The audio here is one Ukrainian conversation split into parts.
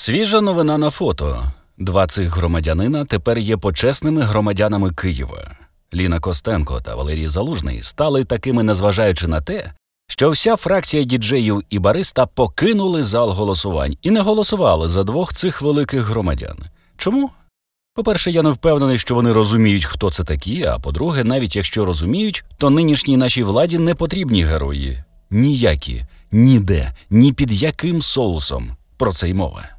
Свіжа новина на фото. Два цих громадянина тепер є почесними громадянами Києва. Ліна Костенко та Валерій Залужний стали такими, незважаючи на те, що вся фракція діджеїв і бариста покинули зал голосувань і не голосували за двох цих великих громадян. Чому? По-перше, я не впевнений, що вони розуміють, хто це такі, а по-друге, навіть якщо розуміють, то нинішній нашій владі не потрібні герої. Ніякі, ніде, ні під яким соусом. Про це й мова.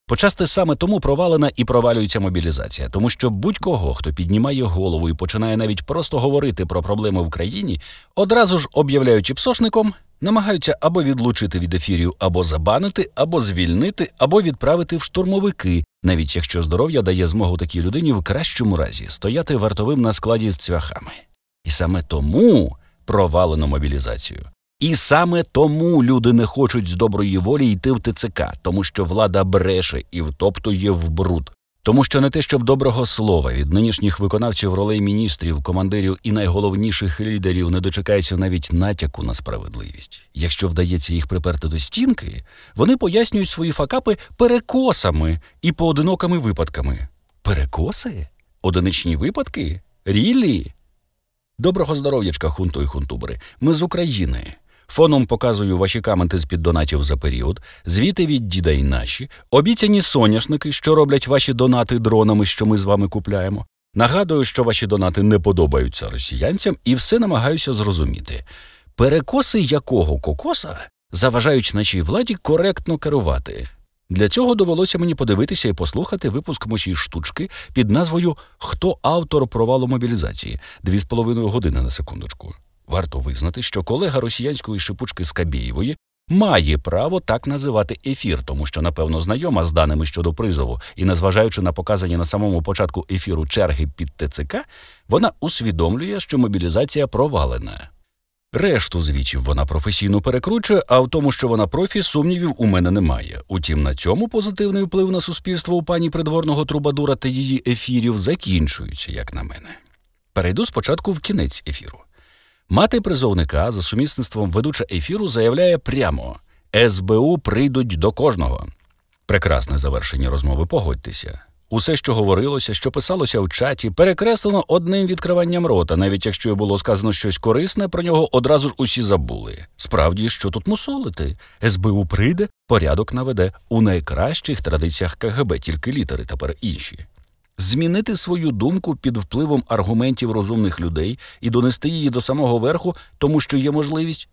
Почасти саме тому провалена і провалюється мобілізація, тому що будь-кого, хто піднімає голову і починає навіть просто говорити про проблеми в країні, одразу ж об'являють іпсошником, намагаються або відлучити від ефірів, або забанити, або звільнити, або відправити в штурмовики, навіть якщо здоров'я дає змогу такій людині в кращому разі стояти вартовим на складі з цвяхами. І саме тому провалено мобілізацію. І саме тому люди не хочуть з доброї волі йти в ТЦК, тому що влада бреше і втоптує в бруд. Тому що не те, щоб доброго слова від нинішніх виконавців ролей міністрів, командирів і найголовніших лідерів не дочекається навіть натяку на справедливість. Якщо вдається їх приперти до стінки, вони пояснюють свої факапи перекосами і поодинокими випадками. Перекоси? Одиничні випадки? Рілі? Доброго здоров'ячка, хунто і хунтубери. Ми з України. Фоном показую ваші коменти з-під донатів за період, звіти від діда і наші, обіцяні соняшники, що роблять ваші донати дронами, що ми з вами купляємо. Нагадую, що ваші донати не подобаються росіянцям і все намагаюся зрозуміти. Перекоси якого кокоса заважають нашій владі коректно керувати? Для цього довелося мені подивитися і послухати випуск моєї штучки під назвою «Хто автор провалу мобілізації?» 2,5 години на секундочку. Варто визнати, що колега росіянської шипучки Скабєєвої має право так називати ефір, тому що, напевно, знайома з даними щодо призову, і незважаючи на показані на самому початку ефіру черги під ТЦК, вона усвідомлює, що мобілізація провалена. Решту звітів вона професійно перекручує, а в тому, що вона профі, сумнівів у мене немає. Утім, на цьому позитивний вплив на суспільство у пані придворного трубадура та її ефірів закінчується, як на мене. Перейду спочатку в кінець ефіру. Мати призовника за сумісництвом ведуча ефіру заявляє прямо «СБУ прийдуть до кожного». Прекрасне завершення розмови, погодьтеся. Усе, що говорилося, що писалося в чаті, перекреслено одним відкриванням рота, навіть якщо й було сказано щось корисне, про нього одразу ж усі забули. Справді, що тут мусолити? СБУ прийде, порядок наведе. У найкращих традиціях КГБ, тільки літери тепер інші. Змінити свою думку під впливом аргументів розумних людей і донести її до самого верху, тому що є можливість?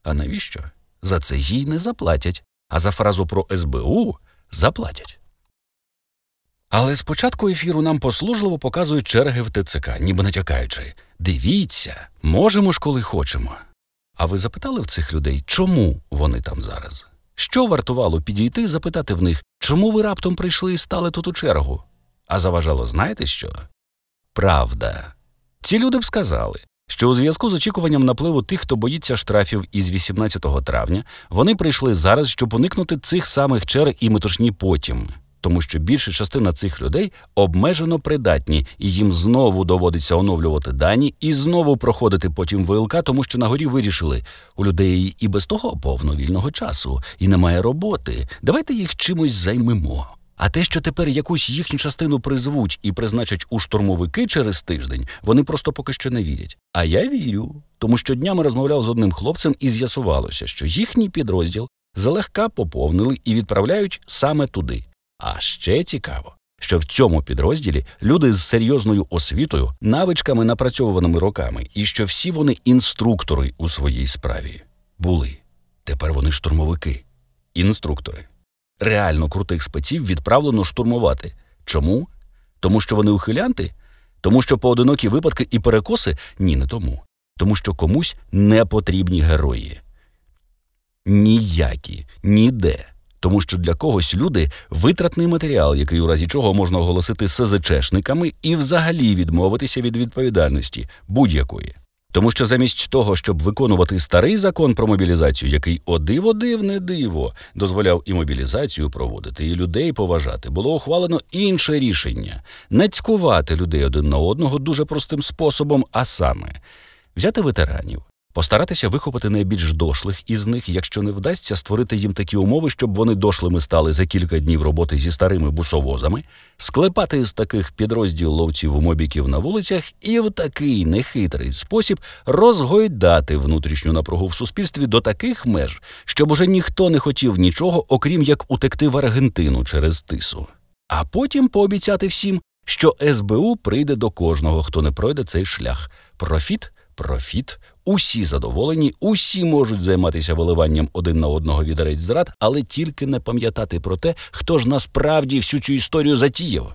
А навіщо? За це їй не заплатять, а за фразу про СБУ заплатять. Але спочатку ефіру нам послужливо показують черги в ТЦК, ніби натякаючи. Дивіться, можемо ж коли хочемо. А ви запитали в цих людей, чому вони там зараз? Що вартувало підійти і запитати в них, чому ви раптом прийшли і стали тут у чергу? А заважало знаєте що? Правда. Ці люди б сказали, що у зв'язку з очікуванням напливу тих, хто боїться штрафів із 18 травня, вони прийшли зараз, щоб уникнути цих самих черг і метушні потім. Тому що більша частина цих людей обмежено придатні, і їм знову доводиться оновлювати дані і знову проходити потім ВЛК, тому що на горі вирішили, у людей і без того повно вільного часу, і немає роботи, давайте їх чимось займемо. А те, що тепер якусь їхню частину призвуть і призначать у штурмовики через тиждень, вони просто поки що не вірять. А я вірю, тому що днями розмовляв з одним хлопцем і з'ясувалося, що їхній підрозділ залегка поповнили і відправляють саме туди. А ще цікаво, що в цьому підрозділі люди з серйозною освітою, навичками, напрацьованими роками, і що всі вони інструктори у своїй справі. Були. Тепер вони штурмовики. Інструктори. Реально крутих спеців відправлено штурмувати. Чому? Тому що вони ухилянти? Тому що поодинокі випадки і перекоси? Ні, не тому. Тому що комусь не потрібні герої. Ніякі, ніде. Тому що для когось люди – витратний матеріал, який у разі чого можна оголосити СЗЧшниками і взагалі відмовитися від відповідальності будь-якої. Тому що замість того, щоб виконувати старий закон про мобілізацію, який, о диво дивне диво, дозволяв і мобілізацію проводити, і людей поважати, було ухвалено інше рішення – нацькувати людей один на одного дуже простим способом, а саме – взяти ветеранів, Постаратися вихопити найбільш дошлих із них, якщо не вдасться створити їм такі умови, щоб вони дошлими стали за кілька днів роботи зі старими бусовозами, склепати з таких підрозділ ловців-мобіків на вулицях і в такий нехитрий спосіб розгойдати внутрішню напругу в суспільстві до таких меж, щоб уже ніхто не хотів нічого, окрім як утекти в Аргентину через Тису. А потім пообіцяти всім, що СБУ прийде до кожного, хто не пройде цей шлях. Профіт, усі задоволені, усі можуть займатися виливанням один на одного відерець зрад, але тільки не пам'ятати про те, хто ж насправді всю цю історію затіяв.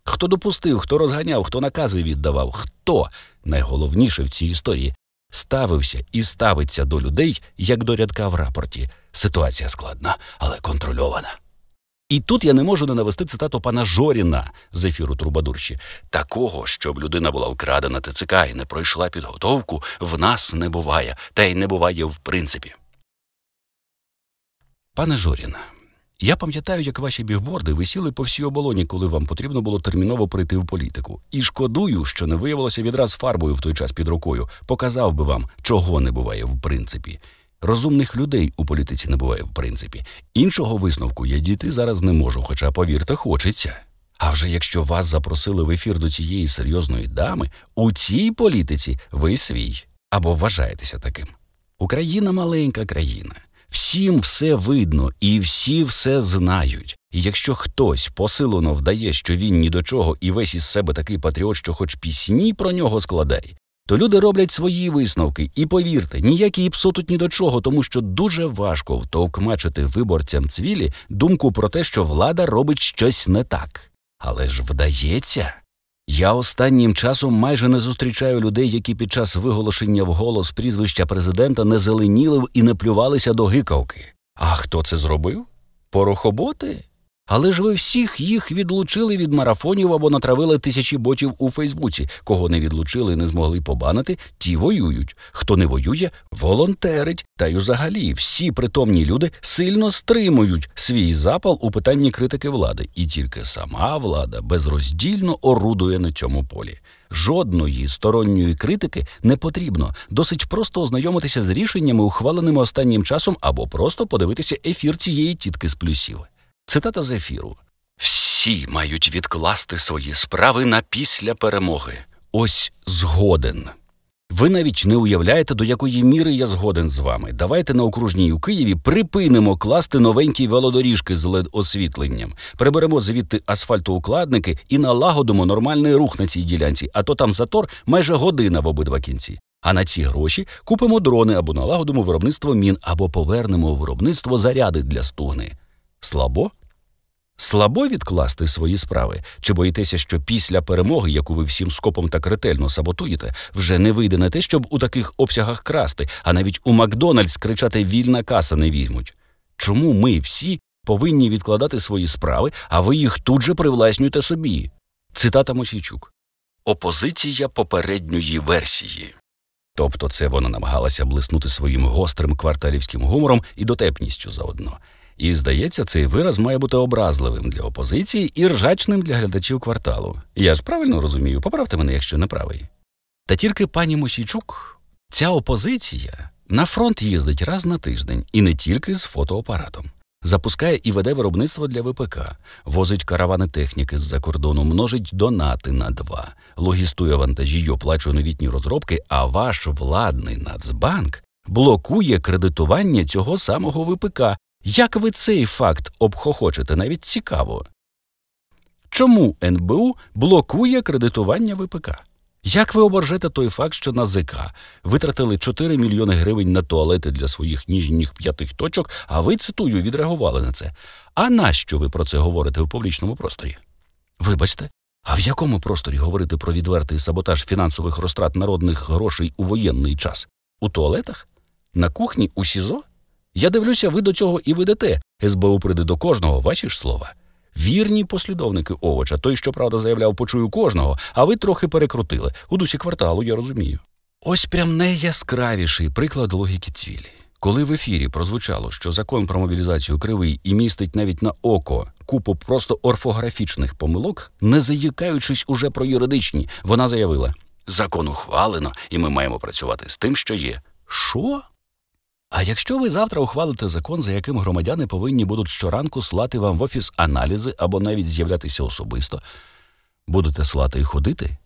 Хто допустив, хто розганяв, хто накази віддавав, хто, найголовніше в цій історії, ставився і ставиться до людей, як до рядка в рапорті. Ситуація складна, але контрольована. І тут я не можу не навести цитату пана Жоріна з ефіру Трубадурщі. «Такого, щоб людина була вкрадена ТЦК і не пройшла підготовку, в нас не буває, та й не буває в принципі». Пане Жорін, я пам'ятаю, як ваші бігборди висіли по всій оболоні, коли вам потрібно було терміново прийти в політику. І шкодую, що не виявилося відраз фарбою в той час під рукою. Показав би вам, чого не буває в принципі. Розумних людей у політиці не буває в принципі. Іншого висновку я дійти зараз не можу, хоча, повірте, хочеться. А вже якщо вас запросили в ефір до цієї серйозної дами, у цій політиці ви свій. Або вважаєтеся таким. Україна – маленька країна. Всім все видно і всі все знають. І якщо хтось посилено вдає, що він ні до чого і весь із себе такий патріот, що хоч пісні про нього складай, то люди роблять свої висновки. І повірте, ніякий ІПСО тут ні до чого, тому що дуже важко втовкмачити виборцям цвілі думку про те, що влада робить щось не так. Але ж вдається. Я останнім часом майже не зустрічаю людей, які під час виголошення вголос прізвища президента не зеленіли і не плювалися до гикавки. А хто це зробив? Порохоботи? Але ж ви всіх їх відлучили від марафонів або натравили тисячі ботів у Фейсбуці. Кого не відлучили і не змогли побанити, ті воюють. Хто не воює, волонтерить. Та й взагалі всі притомні люди сильно стримують свій запал у питанні критики влади. І тільки сама влада безроздільно орудує на цьому полі. Жодної сторонньої критики не потрібно. Досить просто ознайомитися з рішеннями, ухваленими останнім часом, або просто подивитися ефір цієї тітки з плюсів. Цитата з ефіру. «Всі мають відкласти свої справи на після перемоги. Ось згоден. Ви навіть не уявляєте, до якої міри я згоден з вами. Давайте на Окружній у Києві припинимо класти новенькі велодоріжки з LED-освітленням. Приберемо звідти асфальтоукладники і налагодимо нормальний рух на цій ділянці, а то там затор майже година в обидва кінці. А на ці гроші купимо дрони або налагодимо виробництво мін, або повернемо у виробництво заряди для стугни». Слабо? Слабо відкласти свої справи? Чи боїтеся, що після перемоги, яку ви всім скопом так ретельно саботуєте, вже не вийде на те, щоб у таких обсягах красти, а навіть у Макдональдс кричати «вільна каса» не візьмуть? Чому ми всі повинні відкладати свої справи, а ви їх тут же привласнюєте собі? Цитата Мосійчук. «Опозиція попередньої версії». Тобто це вона намагалася блиснути своїм гострим кварталівським гумором і дотепністю заодно. І, здається, цей вираз має бути образливим для опозиції і ржачним для глядачів кварталу. Я ж правильно розумію? Поправте мене, якщо не правий. Та тільки пані Мосійчук, ця опозиція на фронт їздить раз на тиждень, і не тільки з фотоапаратом. Запускає і веде виробництво для ВПК, возить каравани техніки з-за кордону, множить донати на 2, логістує вантажі й оплачує новітні розробки, а ваш владний Нацбанк блокує кредитування цього самого ВПК. Як ви цей факт обхохочете, навіть цікаво. Чому НБУ блокує кредитування ВПК? Як ви оборжете той факт, що на ЗК витратили 4 мільйони гривень на туалети для своїх ніжніх п'ятих точок, а ви, цитую, відреагували на це? А нащо ви про це говорите в публічному просторі? Вибачте, а в якому просторі говорити про відвертий саботаж фінансових розтрат народних грошей у воєнний час? У туалетах? На кухні? У СІЗО? Я дивлюся, ви до цього і ведете. СБУ прийде до кожного, ваші ж слова. Вірні послідовники Овоча. Той, що правда заявляв, почую кожного, а ви трохи перекрутили. У дусі кварталу, я розумію. Ось прям найяскравіший приклад логіки цвілі. Коли в ефірі прозвучало, що закон про мобілізацію кривий і містить навіть на око купу просто орфографічних помилок, не заїкаючись уже про юридичні, вона заявила: «Закон ухвалено, і ми маємо працювати з тим, що є». Що? А якщо ви завтра ухвалите закон, за яким громадяни повинні будуть щоранку слати вам в офіс аналізи або навіть з'являтися особисто, будете слати і ходити?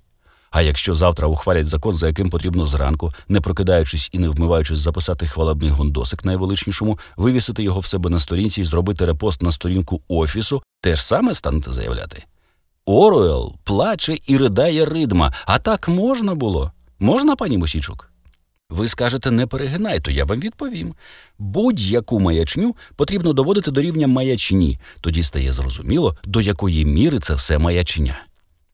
А якщо завтра ухвалять закон, за яким потрібно зранку, не прокидаючись і не вмиваючись, записати хвалебний гундосик найвеличнішому, вивісити його в себе на сторінці і зробити репост на сторінку офісу, те ж саме станете заявляти? Оруел плаче і ридає ридма. А так можна було? Можна, пані Мосійчук? Ви скажете, не перегинай, то я вам відповім. Будь-яку маячню потрібно доводити до рівня маячні. Тоді стає зрозуміло, до якої міри це все маячня.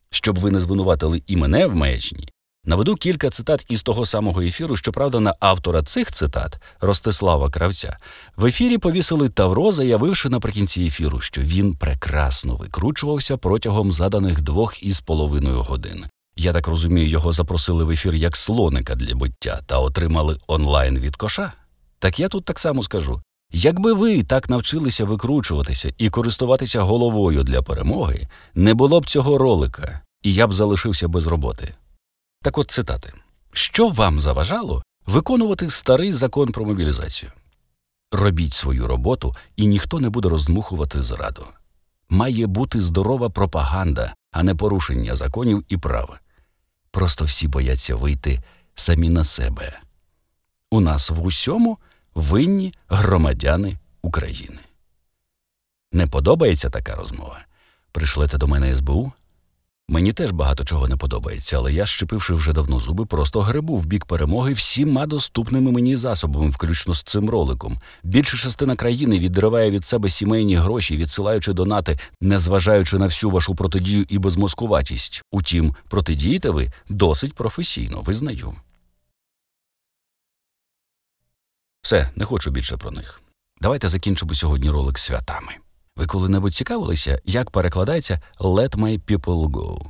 Щоб ви не звинуватили і мене в маячні, наведу кілька цитат із того самого ефіру, щоправда, на автора цих цитат, Ростислава Кравця, в ефірі повісили тавро, заявивши наприкінці ефіру, що він прекрасно викручувався протягом заданих 2,5 годин. Я так розумію, його запросили в ефір як слоника для биття та отримали онлайн від коша? Так я тут так само скажу. Якби ви так навчилися викручуватися і користуватися головою для перемоги, не було б цього ролика, і я б залишився без роботи. Так от цитати. Що вам заважало виконувати старий закон про мобілізацію? Робіть свою роботу, і ніхто не буде роздмухувати зраду. Має бути здорова пропаганда, а не порушення законів і прав. Просто всі бояться вийти самі на себе. У нас в усьому винні громадяни України. Не подобається така розмова? Пришлете до мене СБУ? Мені теж багато чого не подобається, але я, щепивши вже давно зуби, просто гребу в бік перемоги всіма доступними мені засобами, включно з цим роликом. Більша частина країни відриває від себе сімейні гроші, відсилаючи донати, незважаючи на всю вашу протидію і безмозкуватість. Утім, протидієте ви досить професійно, визнаю. Все, не хочу більше про них. Давайте закінчимо сьогодні ролик святами. Ви коли-небудь цікавилися, як перекладається «Let my people go»?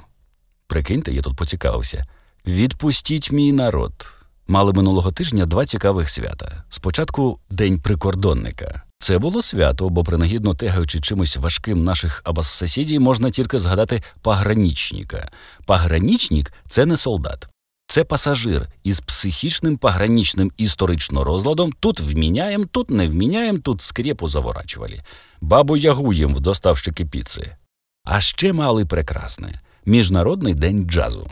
Прикиньте, я тут поцікавився. «Відпустіть мій народ». Мали минулого тижня 2 цікавих свята. Спочатку День прикордонника. Це було свято, бо принагідно тегаючи чимось важким наших абас-сусідів, можна тільки згадати пограничника. Пограничник – це не солдат. Це пасажир із психічним пограничним історично розладом. Тут вміняєм, тут не вміняєм, тут скрепу заворачували. Бабу Ягу їм в доставщики піци. А ще мали прекрасне – Міжнародний день джазу.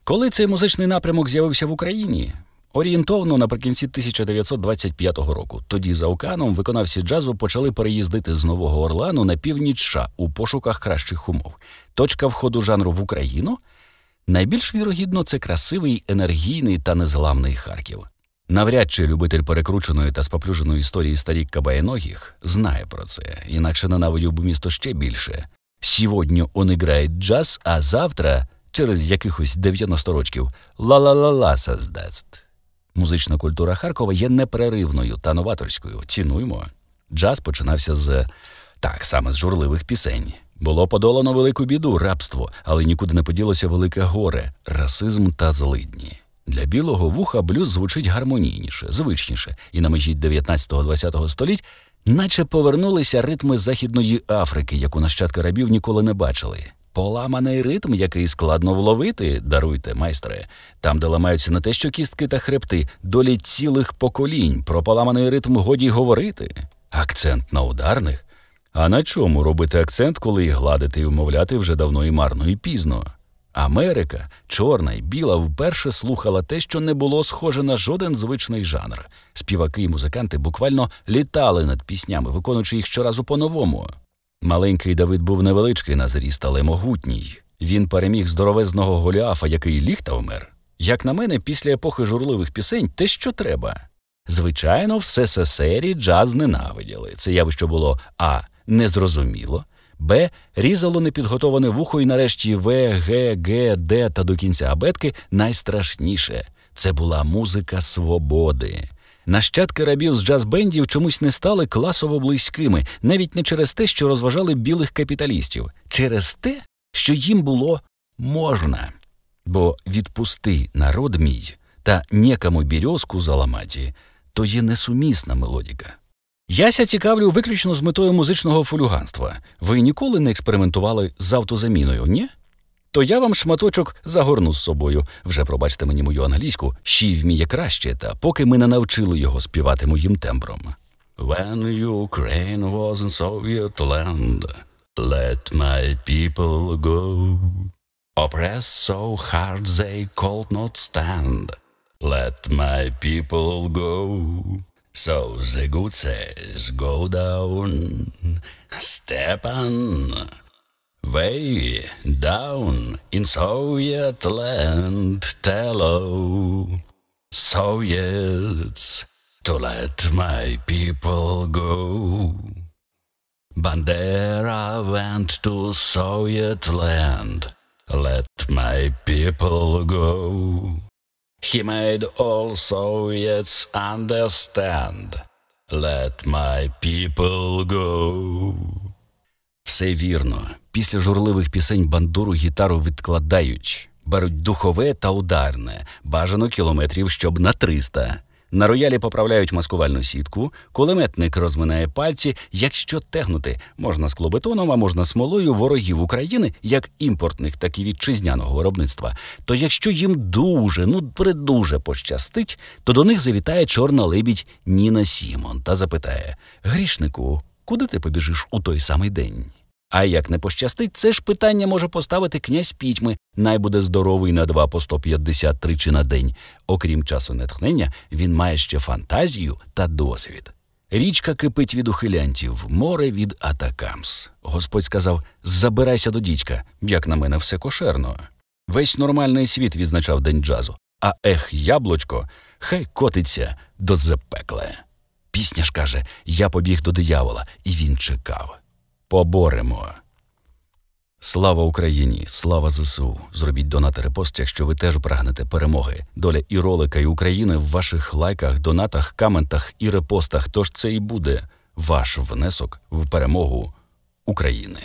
Коли цей музичний напрямок з'явився в Україні? Орієнтовно наприкінці 1925 року. Тоді за океаном виконавці джазу почали переїздити з Нового Орлеану на північ США у пошуках кращих умов. Точка входу жанру в Україну? Найбільш вірогідно, це красивий, енергійний та незламний Харків. Навряд чи любитель перекрученої та споплюженої історії старік Кабаєногих знає про це, інакше ненавидів би місто ще більше. Сьогодні он грає джаз, а завтра, через якихось 90 років, ла-ла-ла-ла создасть. Музична культура Харкова є непреривною та новаторською. Цінуймо. Джаз починався саме з журливих пісень. Було подолано велику біду – рабство, але нікуди не поділося велике горе – расизм та злидні. Для білого вуха блюз звучить гармонійніше, звичніше, і на межі 19-20 століть наче повернулися ритми Західної Африки, яку нащадки рабів ніколи не бачили. Поламаний ритм, який складно вловити, даруйте, майстре. Там, де ламаються не те що кістки та хребти, долі цілих поколінь, про поламаний ритм годі говорити. Акцент на ударних? А на чому робити акцент, коли і гладити і вмовляти вже давно і марно і пізно? Америка, чорна й біла, вперше слухала те, що не було схоже на жоден звичний жанр. Співаки і музиканти буквально літали над піснями, виконуючи їх щоразу по-новому. Маленький Давид був невеличкий на зріст, але могутній. Він переміг здоровезного Голіафа, який ліг та вмер. Як на мене, після епохи журливих пісень те, що треба. Звичайно, в СССРі джаз ненавиділи. Це явище було а. незрозуміло, б. різало непідготоване вухо і нарешті В, Г, Г, Д та до кінця абетки найстрашніше. Це була музика свободи. Нащадки рабів з джаз-бендів чомусь не стали класово близькими, навіть не через те, що розважали білих капіталістів, через те, що їм було можна. Бо «Відпусти, народ мій» та «Некому березку заламаті» – то є несумісна мелодіка. Яся цікавлю виключно з метою музичного фулюганства. Ви ніколи не експериментували з автозаміною, ні? то я вам шматочок загорну з собою. Вже, пробачте мені мою англійську, ще вміє краще, та поки ми не навчили його співати моїм тембром. When Ukraine was in Soviet land, let my people go. Oppressed so hard they could not stand, let my people go. So the good says go down, step on, way down in Soviet land, tell Soviets to let my people go. Bandera went to Soviet land, let my people go. He made all Soviets understand, let my people go. Все вірно. Після журливих пісень бандуру гітару відкладають. Беруть духове та ударне, бажано кілометрів, щоб на 300. На роялі поправляють маскувальну сітку, кулеметник розминає пальці. Якщо тегнути можна склобетоном, а можна смолою ворогів України, як імпортних, так і вітчизняного виробництва, то якщо їм дуже, придуже пощастить, то до них завітає чорна лебідь Ніна Сімон та запитає: «Грішнику, куди ти побіжиш у той самий день?» А як не пощастить, це ж питання може поставити князь Пітьми, най буде здоровий на 2 по 150 тричі на день. Окрім часу натхнення, він має ще фантазію та досвід. Річка кипить від ухилянтів, море від атакамс. Господь сказав: «Забирайся до дідька, як на мене все кошерно». Весь нормальний світ відзначав День джазу, а яблучко, хай котиться до запекла. Пісня ж каже: «Я побіг до диявола, і він чекав». Поборемо. Слава Україні, слава ЗСУ. Зробіть донат і репост, якщо ви теж прагнете перемоги. Доля і ролика, і України в ваших лайках, донатах, коментах і репостах. Тож це і буде ваш внесок в перемогу України.